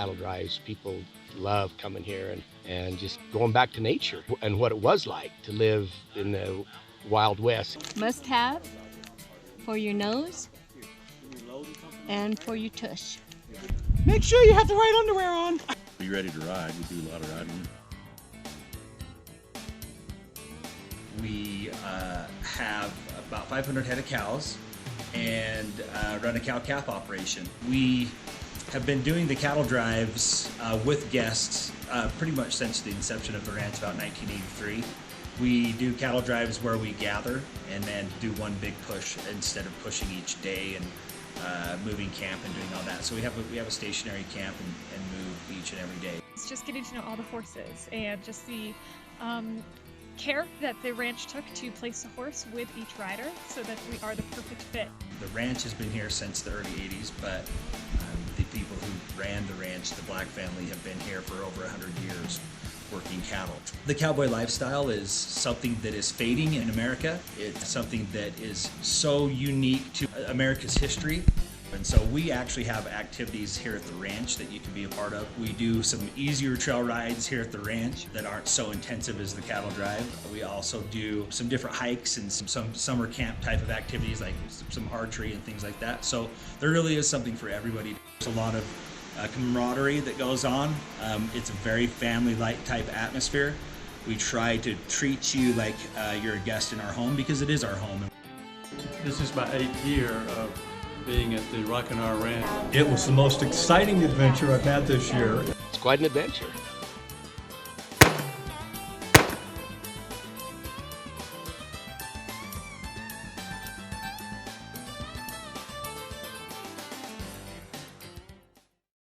cattle drives. People love coming here and just going back to nature and what it was like to live in the Wild West. Must have for your nose and for your tush. Make sure you have the right underwear on. Be ready to ride. We do a lot of riding. We have about 500 head of cows and run a cow-calf operation. We have been doing the cattle drives with guests pretty much since the inception of the ranch, about 1983. We do cattle drives where we gather and then do one big push instead of pushing each day and moving camp and doing all that. So we have a stationary camp and move each and every day. It's just getting to know all the horses and just the care that the ranch took to place the horse with each rider so that we are the perfect fit. The ranch has been here since the early 80s, but the people who ran the ranch, the Black family, have been here for over 100 years working cattle. The cowboy lifestyle is something that is fading in America. It's something that is so unique to America's history. And so we actually have activities here at the ranch that you can be a part of. We do some easier trail rides here at the ranch that aren't so intensive as the cattle drive. We also do some different hikes and some summer camp type of activities like some archery and things like that. So there really is something for everybody. There's a lot of camaraderie that goes on. It's a very family-like type atmosphere. We try to treat you like you're a guest in our home because it is our home. This is my 8th year of being at the Rockin Ranch. It was the most exciting adventure I've had this year. It's quite an adventure.